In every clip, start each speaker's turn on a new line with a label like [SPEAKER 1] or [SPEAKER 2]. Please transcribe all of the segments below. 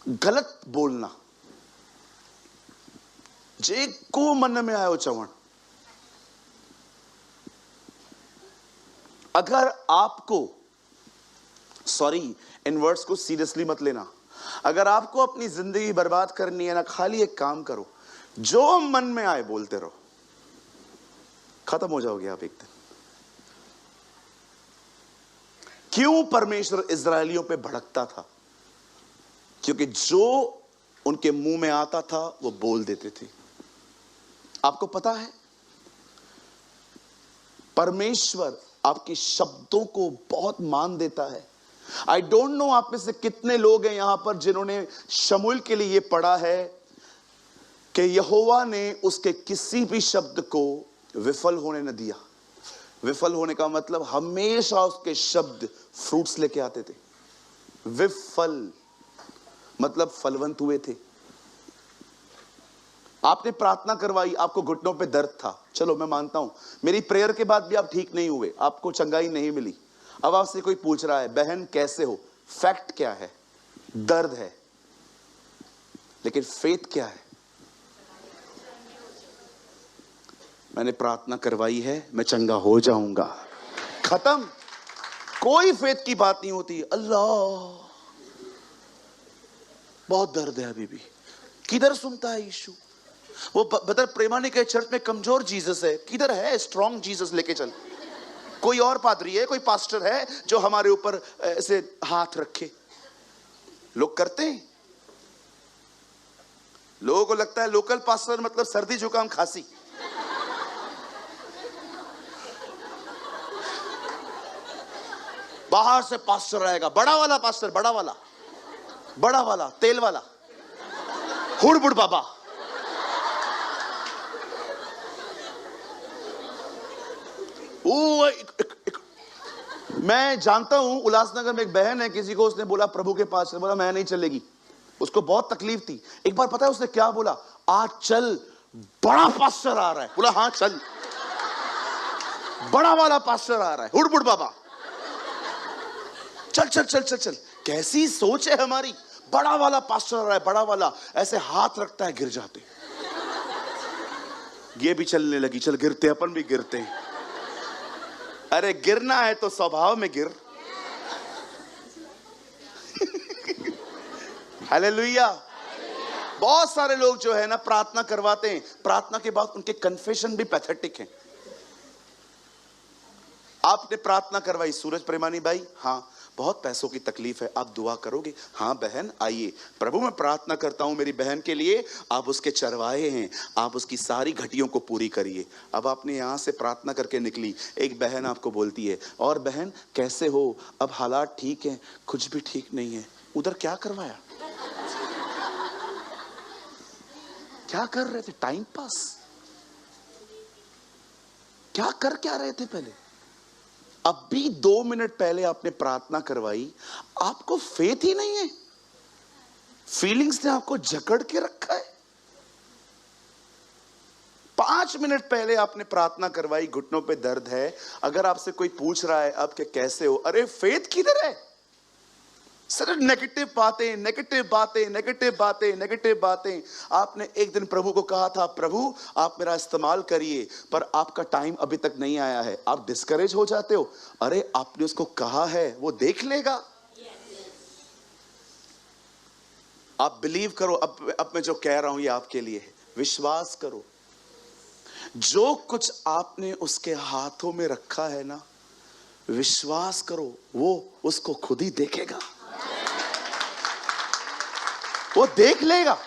[SPEAKER 1] गलत बोलना, जे को मन में आयो चवण। अगर आपको, सॉरी इन वर्ड्स को सीरियसली मत लेना, अगर आपको अपनी जिंदगी बर्बाद करनी है ना, खाली एक काम करो, जो मन में आए बोलते रहो, खत्म हो जाओगे आप एक दिन। क्यों परमेश्वर इजरायलियों पे भड़कता था? क्योंकि जो उनके मुंह में आता था वो बोल देते थे। आपको पता है, परमेश्वर आपके शब्दों को बहुत मान देता है। आई डोंट नो आप में से कितने लोग हैं यहां पर जिन्होंने शमूएल के लिए यह पढ़ा है कि यहोवा ने उसके किसी भी शब्द को विफल होने न दिया। विफल होने का मतलब हमेशा उसके शब्द फ्रूट्स लेके आते थे। विफल मतलब फलवंत हुए थे। आपने प्रार्थना करवाई, आपको घुटनों पे दर्द था, चलो मैं मानता हूं, मेरी प्रेयर के बाद भी आप ठीक नहीं हुए, आपको चंगाई नहीं मिली। अब आपसे कोई पूछ रहा है, बहन कैसे हो? फैक्ट क्या है? दर्द है। लेकिन फेथ क्या है? मैंने प्रार्थना करवाई है, मैं चंगा हो जाऊंगा, खत्म। कोई फेथ की बात नहीं होती। अल्लाह बहुत दर्द है अभी भी, किधर सुनता है यीशु? वो बदर प्रेमानी के चर्च में कमजोर जीसस है, किधर है स्ट्रॉन्ग जीसस? लेके चल। कोई और पादरी है, कोई पास्टर है जो हमारे ऊपर ऐसे हाथ रखे? लोग करते हैं। लोगों को लगता है लोकल पास्टर मतलब सर्दी जुकाम खांसी। बाहर से पास्टर आएगा, बड़ा वाला पास्टर, बड़ा वाला तेल वाला हुड़बुड़ बाबा। मैं जानता हूं उल्लासनगर में एक बहन है, किसी को उसने बोला प्रभु के पास, बोला मैं नहीं चलेगी। उसको बहुत तकलीफ थी। एक बार पता है उसने क्या बोला? आज चल, बड़ा पास्टर आ रहा है। बोला हाँ चल, बड़ा वाला पास्टर आ रहा है, हुड़बुड़ बाबा। चल चल चल चल चल। कैसी सोच है हमारी? बड़ा वाला पास्टर आ रहा है, बड़ा वाला, ऐसे हाथ रखता है, गिर जाते। ये भी चलने लगी, चल गिरते, अपन भी गिरते हैं। अरे गिरना है तो स्वभाव में गिर। हालेलुया। बहुत सारे लोग जो है ना प्रार्थना करवाते हैं, प्रार्थना के बाद उनके कन्फेशन भी पैथेटिक हैं। आपने प्रार्थना करवाई, सूरज प्रेमानी भाई, हाँ बहुत पैसों की तकलीफ है, आप दुआ करोगे? हाँ बहन आइए, प्रभु मैं प्रार्थना करता हूं मेरी बहन के लिए, आप उसके चरवाहे हैं, आप उसकी सारी घटियों को पूरी करिए। अब आपने यहां से प्रार्थना करके निकली, एक बहन आपको बोलती है, और बहन कैसे हो? अब हालात ठीक हैं? कुछ भी ठीक नहीं है। उधर क्या करवाया? क्या कर रहे थे? Time pass? क्या कर क्या रहे थे पहले? अभी 2 मिनट पहले आपने प्रार्थना करवाई, आपको फेथ ही नहीं है। फीलिंग्स ने आपको जकड़ के रखा है। 5 मिनट पहले आपने प्रार्थना करवाई, घुटनों पे दर्द है। अगर आपसे कोई पूछ रहा है अब के कैसे हो, अरे फेथ किधर है? सिर्फ नेगेटिव बातें, नेगेटिव बातें, नेगेटिव बातें, नेगेटिव बातें। आपने एक दिन प्रभु को कहा था, प्रभु आप मेरा इस्तेमाल करिए, पर आपका टाइम अभी तक नहीं आया है। आप डिस्करेज हो जाते हो। अरे आपने उसको कहा है, वो देख लेगा। आप बिलीव करो। अब मैं जो कह रहा हूं ये आपके लिए है। विश्वास करो, जो कुछ आपने उसके हाथों में रखा है ना, विश्वास करो वो उसको खुद ही देखेगा, वो देख लेगा।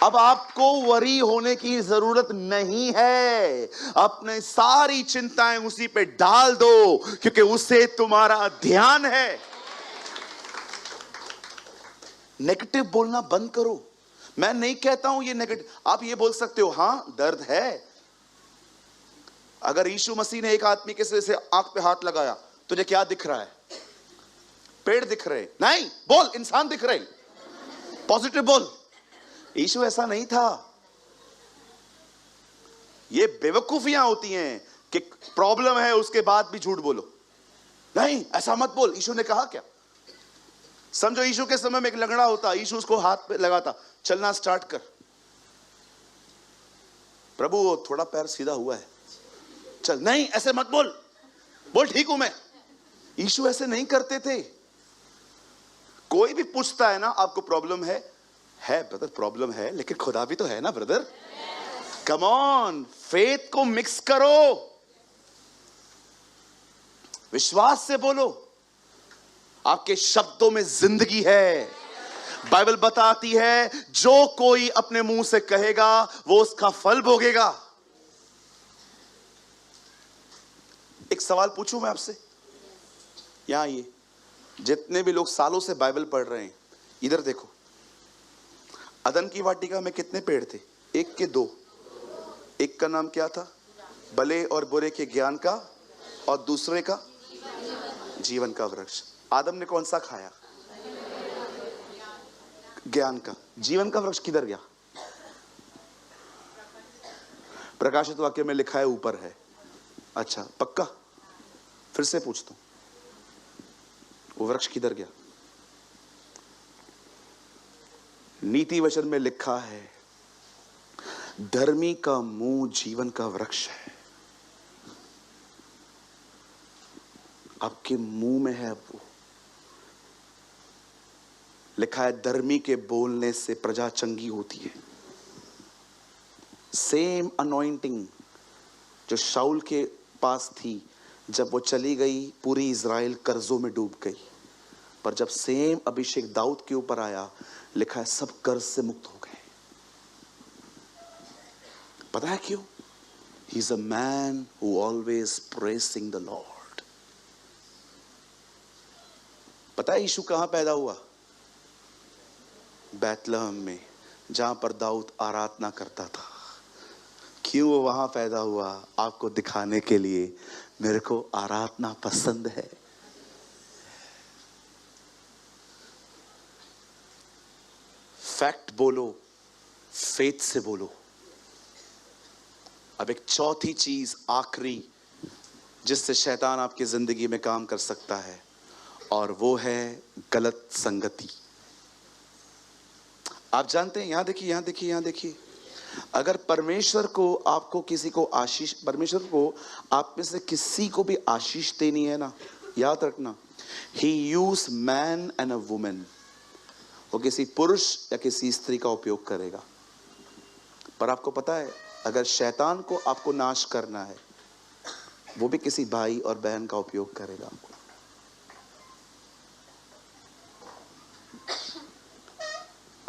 [SPEAKER 1] अब आपको वरी होने की जरूरत नहीं है। अपने सारी चिंताएं उसी पे डाल दो, क्योंकि उससे तुम्हारा ध्यान है। नेगेटिव बोलना बंद करो। मैं नहीं कहता हूं ये नेगेटिव, आप ये बोल सकते हो हां दर्द है। अगर यीशु मसीह ने एक आदमी के सिर से आंख पे हाथ लगाया, तुझे क्या दिख रहा है? पेड़ दिख रहे? नहीं, बोल इंसान दिख रहे। पॉजिटिव बोल। यीशु ऐसा नहीं था। ये बेवकूफियां होती हैं कि प्रॉब्लम है उसके बाद भी झूठ बोलो। नहीं ऐसा मत बोल, यीशु ने कहा क्या? समझो यीशु के समय में एक लंगड़ा होता, यीशु उसको हाथ पे लगाता, चलना स्टार्ट कर। प्रभु वो थोड़ा पैर सीधा हुआ है, चल। नहीं, ऐसे मत बोल, बोल ठीक हूं मैं। यीशु ऐसे नहीं करते थे। कोई भी पूछता है ना आपको प्रॉब्लम है ब्रदर, प्रॉब्लम है, लेकिन खुदा भी तो है ना ब्रदर। कम ऑन, फेथ को मिक्स करो, विश्वास से बोलो। आपके शब्दों में जिंदगी है। बाइबल बताती है जो कोई अपने मुंह से कहेगा वो उसका फल भोगेगा। एक सवाल पूछूं मैं आपसे, यहां ये जितने भी लोग सालों से बाइबल पढ़ रहे हैं, इधर देखो। अदन की वाटिका में कितने पेड़ थे? एक के दो। एक का नाम क्या था? भले और बुरे के ज्ञान का, और दूसरे का जीवन का वृक्ष। आदम ने कौन सा खाया? ज्ञान का। जीवन का वृक्ष किधर गया? प्रकाशित वाक्य में लिखा है ऊपर है। अच्छा पक्का? फिर से पूछता हूं, वो वृक्ष किधर गया? नीति वचन में लिखा है धर्मी का मुंह जीवन का वृक्ष है। आपके मुंह में है। अब वो लिखा है धर्मी के बोलने से प्रजा चंगी होती है। सेम अनॉइंटिंग जो शाऊल के पास थी, जब वो चली गई पूरी इज़राइल कर्जों में डूब गई। पर जब सेम अभिषेक दाऊद के ऊपर आया, लिखा है सब कर्ज से मुक्त हो गए। पता है क्यों? He is a man who always pressing the Lord. पता है यीशु कहां पैदा हुआ? बैतलहम में, जहां पर दाऊद आराधना करता था। क्यों वो वहां पैदा हुआ? आपको दिखाने के लिए मेरे को आराधना पसंद है। फैक्ट बोलो, फेथ से बोलो। अब एक चौथी चीज, आखिरी, जिससे शैतान आपकी जिंदगी में काम कर सकता है, और वो है गलत संगति। आप जानते हैं, यहां देखिए, यहां देखिए, यहां देखिए, अगर परमेश्वर को आपको किसी को आशीष, परमेश्वर को आप में से किसी को भी आशीष देनी है ना, याद रखना, ही use man and a women. वो किसी पुरुष या किसी स्त्री का उपयोग करेगा। पर आपको पता है, अगर शैतान को आपको नाश करना है, वो भी किसी भाई और बहन का उपयोग करेगा।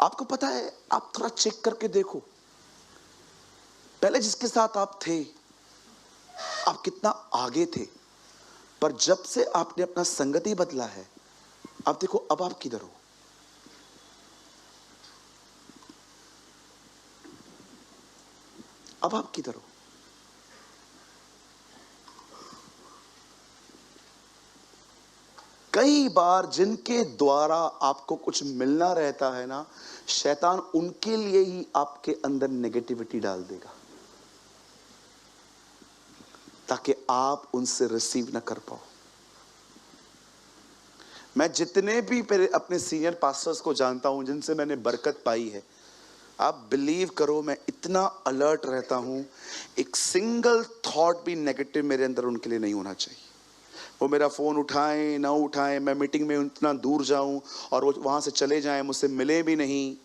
[SPEAKER 1] आपको पता है, आप थोड़ा चेक करके देखो, पहले जिसके साथ आप थे, आप कितना आगे थे, पर जब से आपने अपना संगति बदला है, आप देखो अब आप किधर हो। अब आप किधर हो? कई बार जिनके द्वारा आपको कुछ मिलना रहता है ना, शैतान उनके लिए ही आपके अंदर नेगेटिविटी डाल देगा, ताकि आप उनसे रिसीव ना कर पाओ। मैं जितने भी अपने सीनियर पास्टर्स को जानता हूं, जिनसे मैंने बरकत पाई है, आप बिलीव करो, मैं इतना अलर्ट रहता हूं, एक सिंगल थॉट भी नेगेटिव मेरे अंदर उनके लिए नहीं होना चाहिए। वो मेरा फ़ोन उठाएं ना उठाएं, मैं मीटिंग में इतना दूर जाऊं और वो वहां से चले जाएं, मुझसे मिले भी नहीं,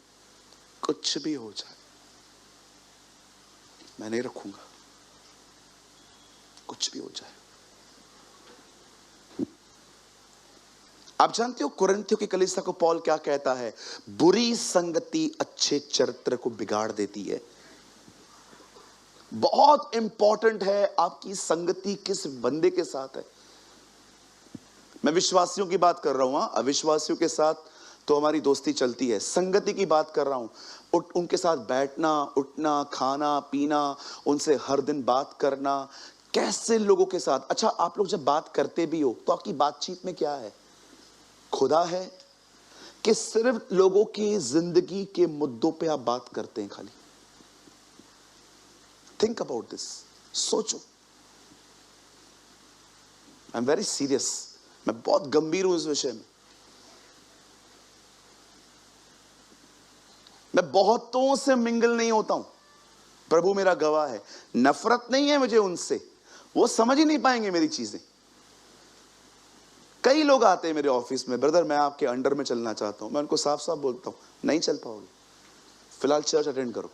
[SPEAKER 1] कुछ भी हो जाए, मैं नहीं रखूंगा, कुछ भी हो जाए। आप जानते हो कुरिन्थियों की कलीसिया को पौल क्या कहता है? बुरी संगति अच्छे चरित्र को बिगाड़ देती है। बहुत इंपॉर्टेंट है आपकी संगति किस बंदे के साथ है। मैं विश्वासियों की बात कर रहा हूं, अविश्वासियों के साथ तो हमारी दोस्ती चलती है। संगति की बात कर रहा हूं, उनके साथ बैठना, उठना, खाना पीना, उनसे हर दिन बात करना, कैसे लोगों के साथ। अच्छा, आप लोग जब बात करते भी हो तो आपकी बातचीत में क्या है? खुदा है कि सिर्फ लोगों की जिंदगी के मुद्दों पे आप बात करते हैं खाली? थिंक अबाउट दिस, सोचो। आई एम वेरी सीरियस, मैं बहुत गंभीर हूं इस विषय में। मैं बहुतों से मिंगल नहीं होता हूं, प्रभु मेरा गवाह है। नफरत नहीं है मुझे उनसे, वो समझ ही नहीं पाएंगे मेरी चीजें। कई लोग आते हैं मेरे ऑफिस में, ब्रदर मैं आपके अंडर में चलना चाहता हूं। मैं उनको साफ साफ बोलता हूं, नहीं चल पाओगे, फिलहाल चर्च अटेंड करो।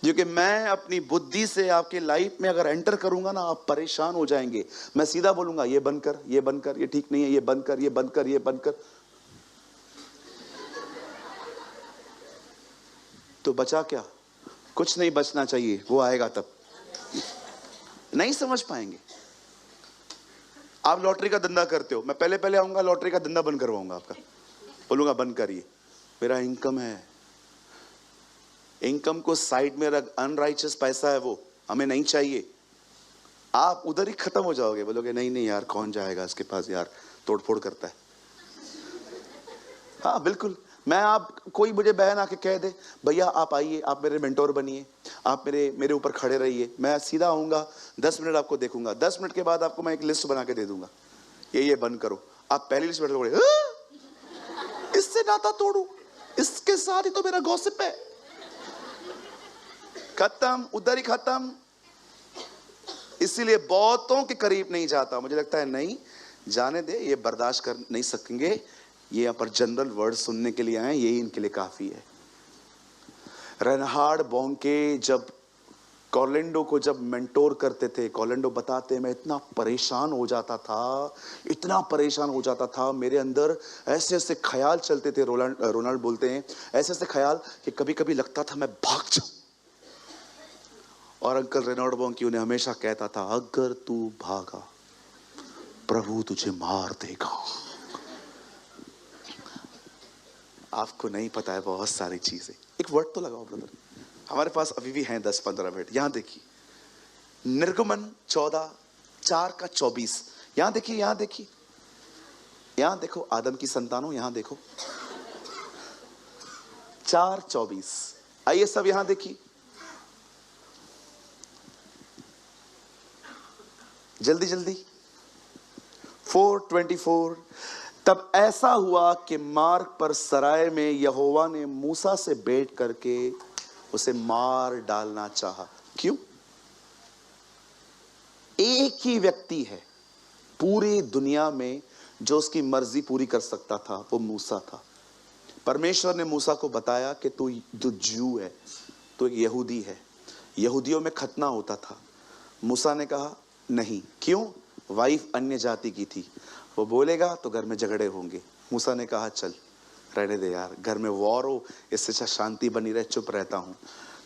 [SPEAKER 1] क्योंकि मैं अपनी बुद्धि से आपके लाइफ में अगर एंटर करूंगा ना, आप परेशान हो जाएंगे। मैं सीधा बोलूंगा ये बंद कर, ये बंद कर, ये ठीक नहीं है, ये बंद कर, ये बंद कर, ये बंद कर, तो बचा क्या? कुछ नहीं बचना चाहिए, वो आएगा तब। नहीं समझ पाएंगे। आप लॉटरी का धंधा करते हो, मैं पहले पहले आऊंगा, लॉटरी का धंधा बंद करवाऊंगा आपका, बोलूंगा बंद करिए, मेरा इनकम है, इनकम को साइड में रख, अनराइचियस पैसा है वो, हमें नहीं चाहिए। आप उधर ही खत्म हो जाओगे, बोलोगे नहीं नहीं यार, कौन जाएगा इसके पास यार, तोड़फोड़ करता है। हाँ बिल्कुल। मैं आप, कोई मुझे बहन आके कह दे भैया आप आइए, आप मेरे मेंटोर बनिए, आप मेरे ऊपर खड़े रहिए, मैं सीधा आऊंगा, 10 मिनट आपको देखूंगा, 10 मिनट के बाद आपको मैं एक लिस्ट बना के दे दूंगा, ये बंद करो। आप पहली लिस्ट में बोले इससे नाता तोड़ू, इसके साथ ही तो मेरा गॉसिप है, खत्म, उधर ही खत्म। इसीलिए बहुतों के करीब नहीं जाता, मुझे लगता है नहीं जाने दे, ये बर्दाश्त कर नहीं सकेंगे, ये यहाँ पर जनरल वर्ड सुनने के लिए आए, यही इनके लिए काफी है। रेनहार्ड बोंके जब कॉर्लेंडो को जब मेंटोर करते थे, कॉर्लेंडो बताते मैं इतना परेशान हो जाता था, इतना परेशान हो जाता था, मेरे अंदर ऐसे ऐसे ख्याल चलते थे, रोनाल्ड बोलते हैं ऐसे ऐसे ख्याल कि कभी कभी लगता था मैं भाग जाऊं। और अंकल रेनॉल्ड बोंके उन्हें हमेशा कहता था, अगर तू भागा प्रभु तुझे मार देगा। आपको नहीं पता है बहुत सारी चीजें। एक वर्ड तो लगाओ ब्रदर, हमारे पास अभी भी हैं 10-15 मिनट। यहां देखिए, निर्गमन 14:4-24, यहां देखिए, यहां देखिए, यहां देखो, आदम की संतानों, यहां देखो 4:24। आइए सब यहां देखिए, जल्दी जल्दी। 4:24, तब ऐसा हुआ कि मार्ग पर सराय में यहोवा ने मूसा से भेंट करके उसे मार डालना चाहा। क्यों? एक ही व्यक्ति है पूरी दुनिया में जो उसकी मर्जी पूरी कर सकता था, वो मूसा था। परमेश्वर ने मूसा को बताया कि तू जू है, तू एक यहूदी है, यहूदियों में खतना होता था। मूसा ने कहा नहीं। क्यों? वाइफ अन्य जाति की थी, वो बोलेगा तो घर में झगड़े होंगे। मूसा ने कहा चल रहने दे यार, घर में वॉर हो, इससे अच्छा शांति बनी रहे, चुप रहता हूं।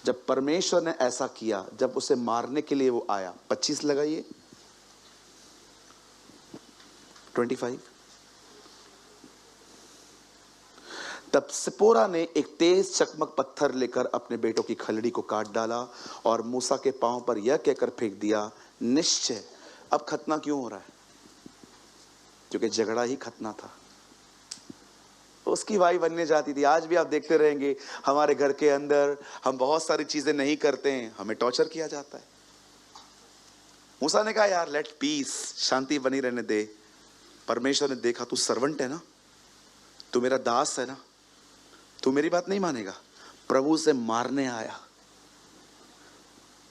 [SPEAKER 1] जब परमेश्वर ने ऐसा किया, जब उसे मारने के लिए वो आया, 25 लगाइए, 25, तब सिपोरा ने एक तेज चकमक पत्थर लेकर अपने बेटों की खलड़ी को काट डाला और मूसा के पांव पर यह कहकर फेंक दिया, निश्चय अब खतना क्यों हो रहा है? क्योंकि झगड़ा ही खतना था। उसकी वाइफ अन्य जाती थी। आज भी आप देखते रहेंगे हमारे घर के अंदर हम बहुत सारी चीजें नहीं करते हैं, हमें टॉर्चर किया जाता है। मूसा ने कहा यार लेट पीस, शांति बनी रहने दे। परमेश्वर ने देखा तू सर्वेंट है ना, तू मेरा दास है ना, तू मेरी बात नहीं मानेगा, प्रभु से मारने आया।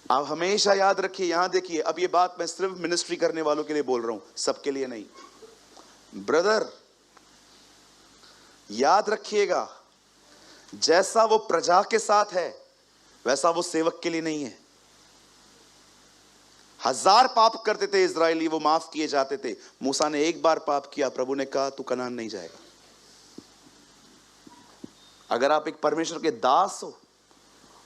[SPEAKER 1] आप हमेशा याद रखिए, यहां देखिए, अब ये बात मैं सिर्फ मिनिस्ट्री करने वालों के लिए बोल रहा हूं, सबके लिए नहीं। ब्रदर याद रखिएगा, जैसा वो प्रजा के साथ है वैसा वो सेवक के लिए नहीं है। 1000 पाप करते थे इजरायली, वो माफ किए जाते थे। मूसा ने एक बार पाप किया, प्रभु ने कहा तू कनान नहीं जाएगा। अगर आप एक परमेश्वर के दास हो,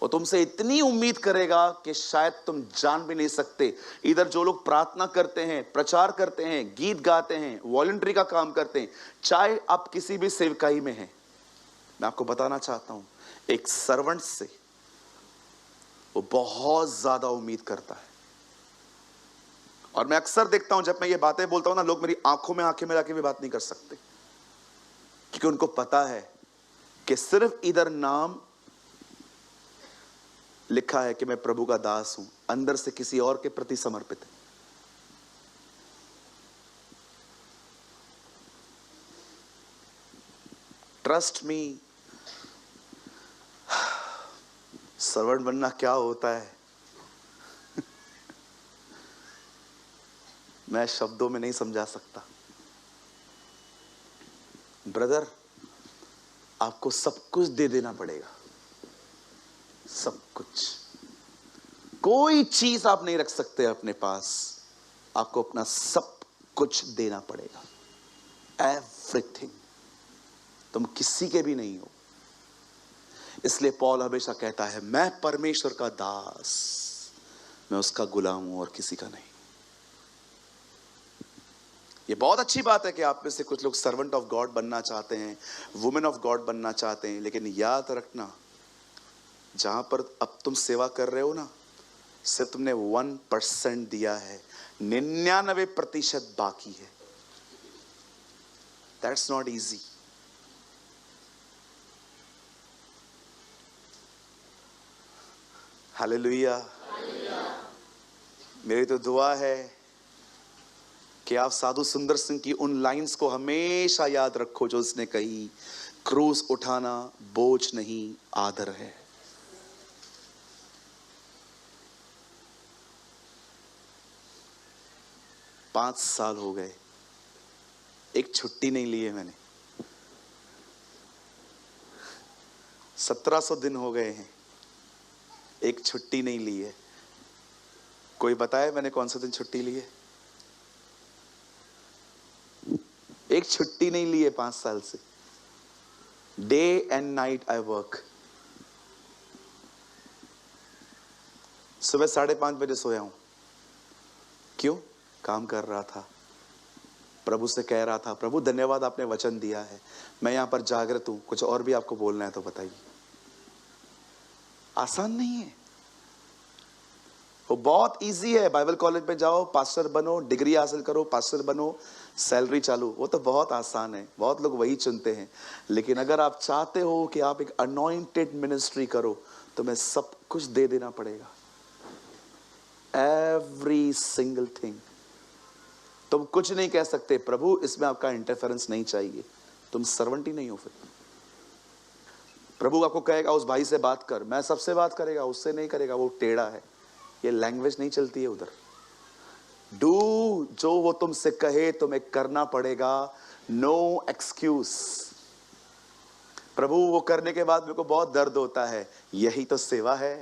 [SPEAKER 1] वो तुमसे इतनी उम्मीद करेगा कि शायद तुम जान भी नहीं सकते। इधर जो लोग प्रार्थना करते हैं, प्रचार करते हैं, गीत गाते हैं, वॉलंटरी का काम करते हैं, चाहे आप किसी भी सेवकाई में हैं, मैं आपको बताना चाहता हूं, एक सर्वेंट से वो बहुत ज्यादा उम्मीद करता है। और मैं अक्सर देखता हूं, जब मैं ये बातें बोलता हूं ना, लोग मेरी आंखों में आंखें मिला के भी बात नहीं कर सकते, क्योंकि उनको पता है कि सिर्फ इधर नाम लिखा है कि मैं प्रभु का दास हूं, अंदर से किसी और के प्रति समर्पित है। ट्रस्ट मी, सर्वेंट बनना क्या होता है मैं शब्दों में नहीं समझा सकता। ब्रदर, आपको सब कुछ दे देना पड़ेगा, सब कुछ। कोई चीज आप नहीं रख सकते अपने पास, आपको अपना सब कुछ देना पड़ेगा, एवरीथिंग। तुम किसी के भी नहीं हो। इसलिए पौल हमेशा कहता है, मैं परमेश्वर का दास, मैं उसका गुलाम हूं और किसी का नहीं। ये बहुत अच्छी बात है कि आप में से कुछ लोग सर्वेंट ऑफ गॉड बनना चाहते हैं, वुमेन ऑफ गॉड बनना चाहते हैं, लेकिन याद रखना, जहां पर अब तुम सेवा कर रहे हो ना, सिर्फ तुमने 1% दिया है, 99% बाकी है। That's not easy. हालेलुया। मेरी तो दुआ है कि आप साधु सुंदर सिंह की उन लाइंस को हमेशा याद रखो जो उसने कही, क्रूस उठाना बोझ नहीं, आदर है। पांच साल हो गए, एक छुट्टी नहीं ली है मैंने। 1700 दिन हो गए हैं, एक छुट्टी नहीं ली है। कोई बताए मैंने कौन सा दिन छुट्टी ली है? एक छुट्टी नहीं ली है 5 साल से। Day and night I work. सुबह 5:30 बजे सोया हूं। क्यों? काम कर रहा था, प्रभु से कह रहा था, प्रभु धन्यवाद आपने वचन दिया है, मैं यहां पर जागृत हूं, कुछ और भी आपको बोलना है तो बताइए। आसान नहीं है वो, बहुत इजी है। बाइबल कॉलेज पे जाओ, पास्टर बनो, डिग्री हासिल करो, पास्टर बनो, सैलरी चालू, वो तो बहुत आसान है, बहुत लोग वही चुनते हैं। लेकिन अगर आप चाहते हो कि आप एक अनॉइंटेड मिनिस्ट्री करो, तो मैं सब कुछ दे देना पड़ेगा, एवरी सिंगल थिंग। तुम कुछ नहीं कह सकते, प्रभु इसमें आपका इंटरफेरेंस नहीं चाहिए, तुम सर्वेंट ही नहीं हो। फिर प्रभु आपको कहेगा उस भाई से बात कर, मैं सबसे बात करेगा, उससे नहीं करेगा, वो टेढ़ा है, ये लैंग्वेज नहीं चलती है उधर। डू जो वो तुमसे कहे तुम्हें करना पड़ेगा, नो एक्सक्यूज। प्रभु वो करने के बाद मेरे को बहुत दर्द होता है, यही तो सेवा है।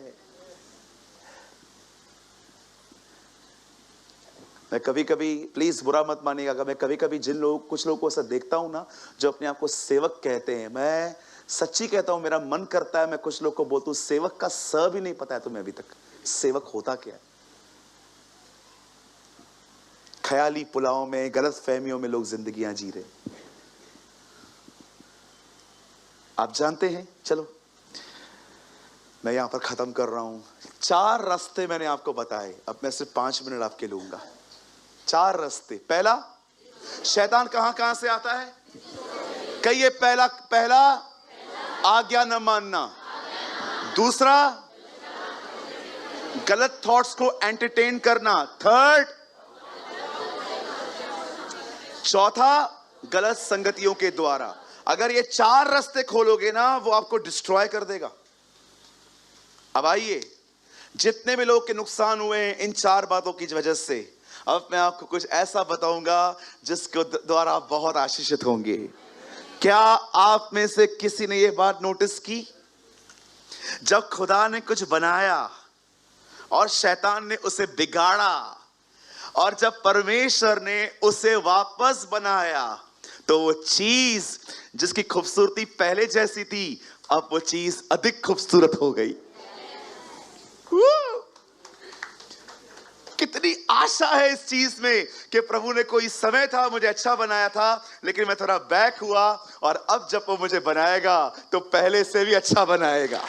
[SPEAKER 1] मैं कभी कभी, प्लीज बुरा मत मानिएगा, मैं कभी कभी कुछ लोगों को ऐसा देखता हूं ना, जो अपने आप को सेवक कहते हैं, मैं सच्ची कहता हूं, मेरा मन करता है मैं कुछ लोग को बोलता हूं, सेवक का स भी नहीं पता है तुम्हें अभी तक, सेवक होता क्या है। ख्याली पुलाव में, गलत फहमियों में लोग जिंदगियां जी रहे, आप जानते हैं। चलो मैं यहां पर खत्म कर रहा हूं। 4 रास्ते मैंने आपको बताए, अब मैं सिर्फ 5 मिनट आपके लूंगा। 4 रास्ते। पहला, शैतान कहां कहां से आता है? कहिए, पहला आज्ञा न मानना। दूसरा, गलत थॉट्स को एंटरटेन करना। थर्ड, चौथा, गलत संगतियों के द्वारा। अगर ये 4 रास्ते खोलोगे ना, वो आपको डिस्ट्रॉय कर देगा। अब आइए, जितने भी लोग के नुकसान हुए हैं इन 4 बातों की वजह से, अब मैं आपको कुछ ऐसा बताऊंगा जिसके द्वारा आप बहुत आशीषित होंगे। क्या आप में से किसी ने यह बात नोटिस की, जब खुदा ने कुछ बनाया और शैतान ने उसे बिगाड़ा, और जब परमेश्वर ने उसे वापस बनाया, तो वो चीज जिसकी खूबसूरती पहले जैसी थी, अब वो चीज अधिक खूबसूरत हो गई। कितनी आशा है इस चीज में कि प्रभु ने, कोई समय था मुझे अच्छा बनाया था, लेकिन मैं थोड़ा बैक हुआ, और अब जब वो मुझे बनाएगा तो पहले से भी अच्छा बनाएगा।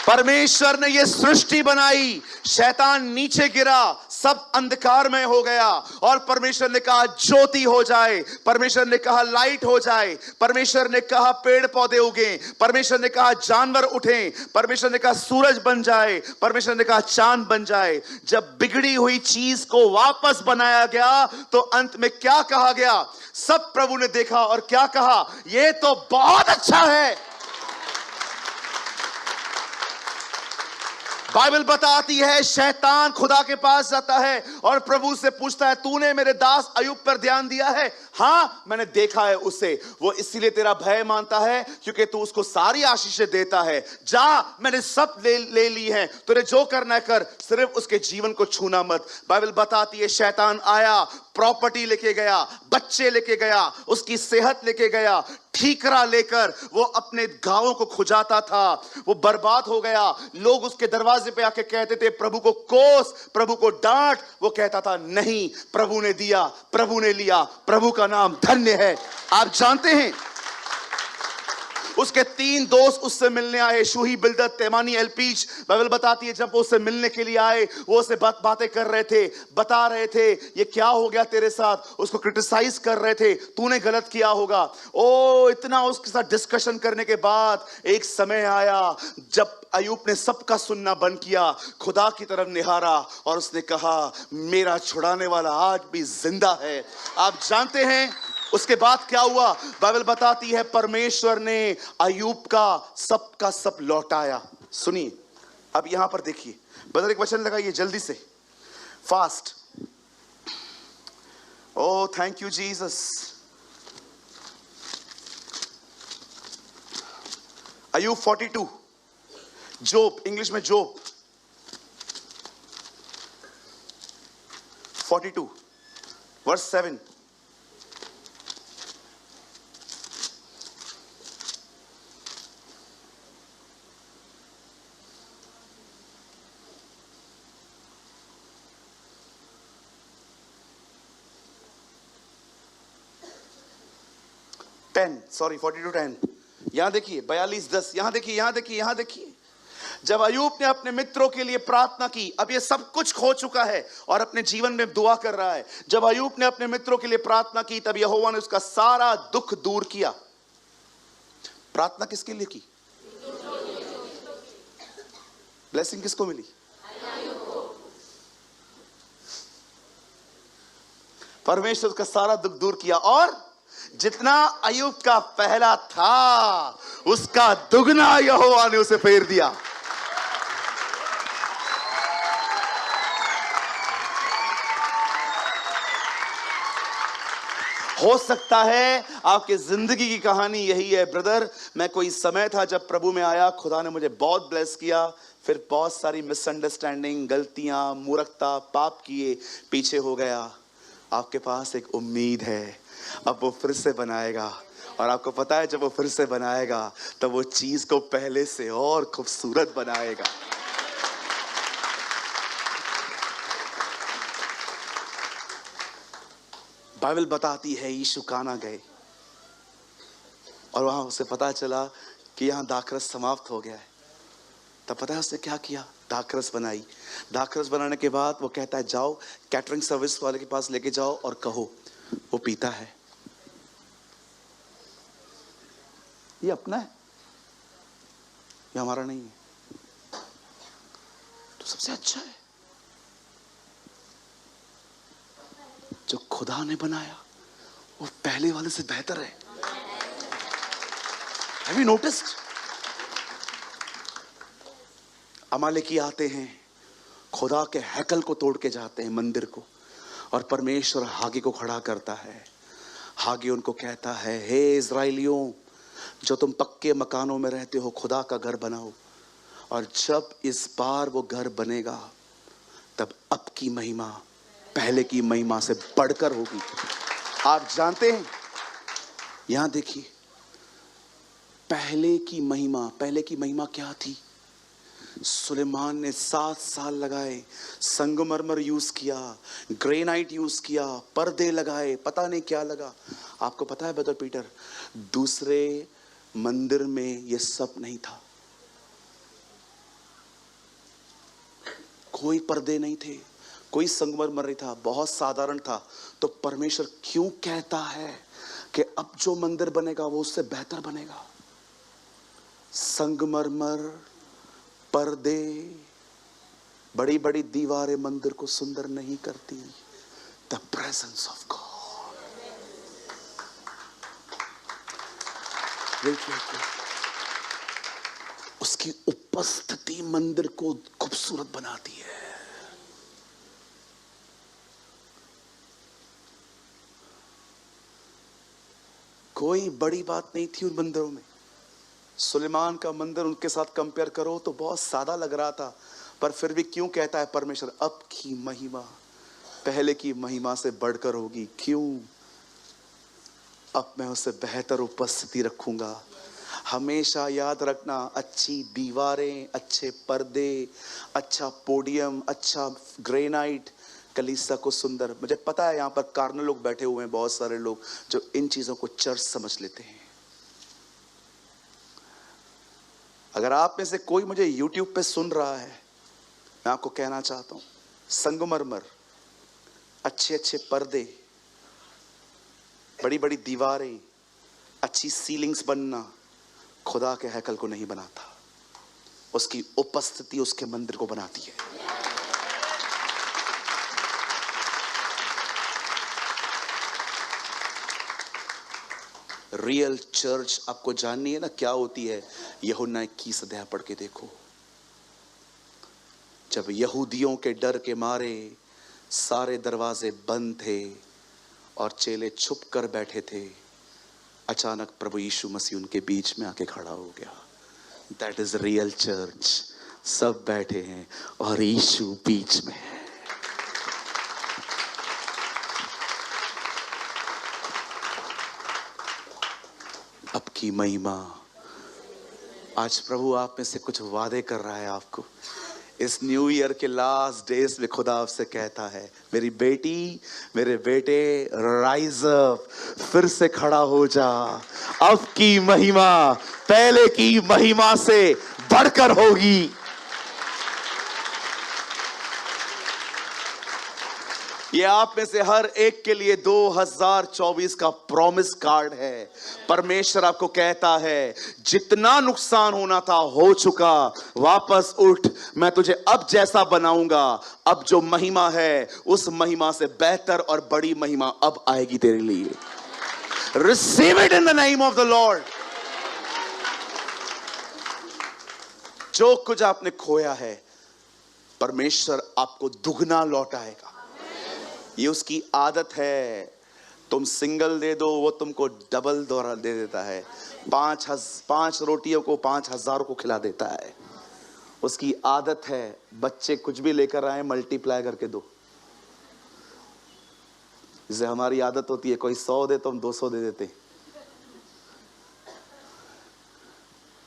[SPEAKER 1] परमेश्वर ने यह सृष्टि बनाई, शैतान नीचे गिरा, सब अंधकारमय हो गया और परमेश्वर ने कहा ज्योति हो जाए, परमेश्वर ने कहा लाइट हो जाए, परमेश्वर ने कहा पेड़ पौधे उगे, परमेश्वर ने कहा जानवर उठें, परमेश्वर ने कहा सूरज बन जाए, परमेश्वर ने कहा चांद बन जाए। जब बिगड़ी हुई चीज को वापस बनाया गया तो अंत में क्या कहा गया? सब प्रभु ने देखा और क्या कहा? यह तो बहुत अच्छा है। बाइबल बताती है शैतान खुदा के पास जाता है और प्रभु से पूछता है, तूने मेरे दास अय्यूब पर ध्यान दिया है? हाँ, मैंने देखा है उसे, वो इसीलिए तेरा भय मानता है क्योंकि तू उसको सारी आशीषें देता है। जा, मैंने सब ले ली है, तुझे जो करना है कर, सिर्फ उसके जीवन को छूना मत। बाइबल बताती है शैतान आया, प्रॉपर्टी लेके गया, बच्चे लेके गया, उसकी सेहत लेके गया, ठीकरा लेकर वो अपने गांवों को खुजाता था। वो बर्बाद हो गया। लोग उसके दरवाजे पे आके कहते थे प्रभु को कोस, प्रभु को डांट। वो कहता था नहीं, प्रभु ने दिया, प्रभु ने लिया, प्रभु का नाम धन्य है। आप जानते हैं उसके 3 दोस्त उससे मिलने आए, शूही, बिल्दत, तेमानी, एलपीज। बाइबल बताती है जब वो उससे मिलने के लिए आए, वो उससे बातें कर रहे थे, बता रहे थे ये क्या हो गया तेरे साथ, उसको क्रिटिसाइज कर रहे थे, तूने गलत किया होगा। ओ इतना उसके साथ डिस्कशन करने के बाद एक समय आया जब अय्यूब ने सबका सुनना बंद किया, खुदा की तरफ निहारा और उसने कहा मेरा छुड़ाने वाला आज भी जिंदा है। आप जानते हैं उसके बाद क्या हुआ? बाइबल बताती है परमेश्वर ने अय्यूब का सब लौटाया। सुनिए, अब यहां पर देखिए, ब्रदर एक वचन लगाइए जल्दी से, fast. Oh thank you Jesus. अय्यूब 42, जोब, इंग्लिश में जोब 42 वर्स 7। सॉरी 42:10। यहां देखिए 42:10। यहां देखिए, यहां देखिए, यहां देखिए। जब अय्यूब ने अपने मित्रों के लिए प्रार्थना की, अब ये सब कुछ खो चुका है और अपने जीवन में दुआ कर रहा है। जब अय्यूब ने अपने मित्रों के लिए प्रार्थना की तब यहोवा ने उसका सारा दुख दूर किया। प्रार्थना किसके लिए की? ब्लेसिंग किसको मिली? परमेश्वर उसका सारा दुख दूर किया और जितना अय्यूब का पहला था उसका दुगना यहोवा ने उसे फेर दिया। हो सकता है आपके जिंदगी की कहानी यही है ब्रदर। मैं कोई समय था जब प्रभु में आया, खुदा ने मुझे बहुत ब्लेस किया, फिर बहुत सारी मिसअंडरस्टैंडिंग, गलतियां, मूर्खता, पाप किए, पीछे हो गया। आपके पास एक उम्मीद है, अब वो फिर से बनाएगा और आपको पता है जब वो फिर से बनाएगा तब वो चीज को पहले से और खूबसूरत बनाएगा। बाइबल बताती है यीशु काना गए और वहां उसे पता चला कि यहां दाखरस समाप्त हो गया है। तब पता है उसने क्या किया? दाखरस बनाई। दाखरस बनाने के बाद वो कहता है जाओ कैटरिंग सर्विस वाले के पास लेके जाओ और कहो वो पीता है। ये अपना है, ये हमारा नहीं है, तो सबसे अच्छा है जो खुदा ने बनाया वो पहले वाले से बेहतर है। Have you noticed? अमालेकी आते हैं, खुदा के हैकल को तोड़ के जाते हैं, मंदिर को, और परमेश्वर हागे को खड़ा करता है। हागे उनको कहता है हे इज़राइलियों जो तुम पक्के मकानों में रहते हो, खुदा का घर बनाओ, और जब इस बार वो घर बनेगा तब अब की महिमा पहले की महिमा से बढ़कर होगी। आप जानते हैं, यहां देखिए पहले की महिमा क्या थी? सुलेमान ने 7 साल लगाए, संगमरमर यूज किया, ग्रेनाइट यूज किया, पर्दे लगाए, पता नहीं क्या लगा। आपको पता है ब्रदर पीटर, दूसरे मंदिर में ये सब नहीं था। कोई पर्दे नहीं थे, कोई संगमरमर नहीं था, बहुत साधारण था। तो परमेश्वर क्यों कहता है कि अब जो मंदिर बनेगा वो उससे बेहतर बनेगा? संगमरमर, पर्दे, बड़ी बड़ी दीवारें मंदिर को सुंदर नहीं करती। The presence of God. उसकी उपस्थिति मंदिर को खूबसूरत बनाती है। कोई बड़ी बात नहीं थी उन मंदिरों में। सुलेमान का मंदिर उनके साथ कंपेयर करो तो बहुत सादा लग रहा था, पर फिर भी क्यों कहता है परमेश्वर अब की महिमा पहले की महिमा से बढ़कर होगी? क्यों? अब मैं उसे बेहतर उपस्थिति रखूंगा। हमेशा याद रखना, अच्छी दीवारें, अच्छे पर्दे, अच्छा पोडियम, अच्छा ग्रेनाइट कलीसिया को सुंदर। मुझे पता है यहाँ पर कार्नल लोग बैठे हुए हैं, बहुत सारे लोग जो इन चीजों को चर्च समझ लेते हैं। अगर आप में से कोई मुझे YouTube पे सुन रहा है, मैं आपको कहना चाहता हूं, संगमरमर, अच्छे अच्छे पर्दे, बड़ी बड़ी दीवारें, अच्छी सीलिंग्स बनना खुदा के हैकल को नहीं बनाता, उसकी उपस्थिति उसके मंदिर को बनाती है। रियल चर्च आपको जाननी है ना क्या होती है? यूहन्ना 21 अध्याय पढ़ के देखो। जब यहूदियों के डर के मारे सारे दरवाजे बंद थे और चेले छुप कर बैठे थे, अचानक प्रभु यीशु मसीह उनके बीच में आके खड़ा हो गया। That is real church. सब बैठे हैं और यीशु बीच में है। अब की महिमा। आज प्रभु आप में से कुछ वादे कर रहा है आपको। इस न्यू ईयर के लास्ट डेज में खुदा आपसे कहता है, मेरी बेटी, मेरे बेटे, राइज अप, फिर से खड़ा हो जा। अब की महिमा पहले की महिमा से बढ़कर होगी। ये आप में से हर एक के लिए 2024 का प्रॉमिस कार्ड है। परमेश्वर आपको कहता है, जितना नुकसान होना था हो चुका, वापस उठ, मैं तुझे अब जैसा बनाऊंगा। अब जो महिमा है उस महिमा से बेहतर और बड़ी महिमा अब आएगी तेरे लिए। Receive it in the name of the Lord. जो कुछ आपने खोया है, परमेश्वर आपको दुगना लौटाएगा। ये उसकी आदत है। तुम सिंगल दे दो, वो तुमको डबल दोहरा दे देता है। 5 रोटियों को 5,000 को खिला देता है। उसकी आदत है। बच्चे कुछ भी लेकर आए, मल्टीप्लाई करके दो। जैसे हमारी आदत होती है, कोई 100 दे तो हम 200 दे देते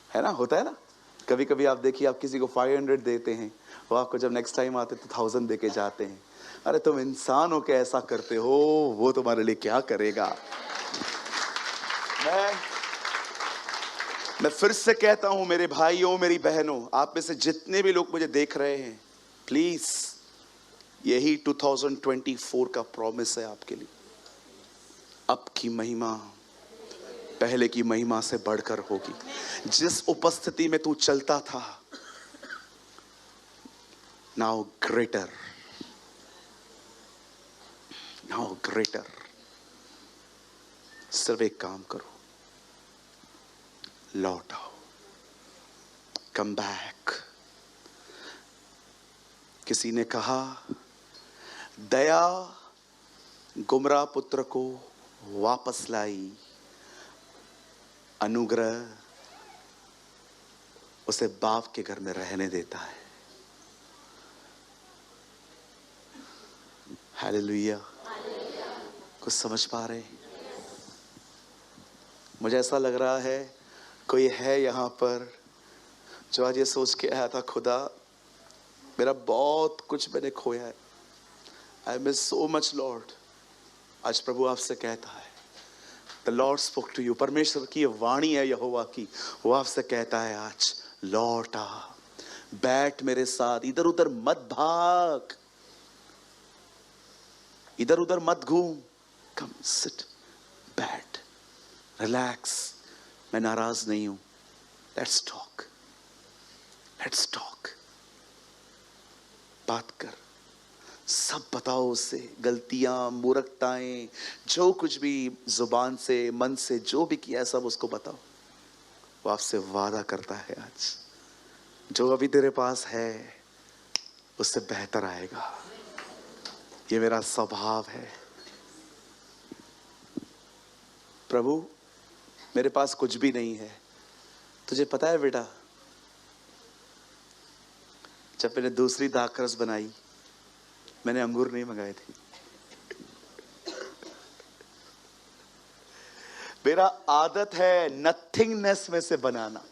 [SPEAKER 1] है ना, होता है ना। कभी कभी आप देखिए, आप किसी को 500 देते हैं, वो आपको जब नेक्स्ट टाइम आते तो 1000 दे के जाते हैं। अरे तुम इंसान हो के ऐसा करते हो, वो तुम्हारे लिए क्या करेगा। मैं फिर से कहता हूं, मेरे भाइयों, मेरी बहनों, आप में से जितने भी लोग मुझे देख रहे हैं, प्लीज, यही 2024 का प्रॉमिस है आपके लिए। अब की महिमा पहले की महिमा से बढ़कर होगी। जिस उपस्थिति में तू चलता था, नाउ ग्रेटर, नाउ ग्रेटर। सिर्फ एक काम करो, लौट आओ, कम बैक। किसी ने कहा, दया गुमराह पुत्र को वापस लाई, अनुग्रह उसे बाप के घर में रहने देता है। हालेलुया। कुछ समझ पा रहे? मुझे ऐसा लग रहा है कोई है यहाँ पर जो आज ये सोच के आया था, खुदा मेरा बहुत कुछ मैंने खोया है, I miss so much lord. आज प्रभु आपसे कहता है, the Lord spoke to you. परमेश्वर की ये वाणी है यहोवा की, वो आपसे कहता है आज, लौट आ, बैठ मेरे साथ, इधर उधर मत भाग, इधर उधर मत घूम, कम सिट, बैठ, रिलैक्स, मैं नाराज नहीं हूं, लेट्स टॉक, लेट्स टॉक, बात कर, सब बताओ उसे, गलतियां, मूर्खताएं, जो कुछ भी जुबान से मन से जो भी किया सब उसको बताओ। वो आपसे वादा करता है आज जो अभी तेरे पास है उससे बेहतर आएगा, ये मेरा स्वभाव है। प्रभु मेरे पास कुछ भी नहीं है, तुझे पता है बेटा, जब मैंने दूसरी दाखरस बनाई मैंने अंगूर नहीं मंगाए थे, मेरा आदत है नथिंगनेस में से बनाना।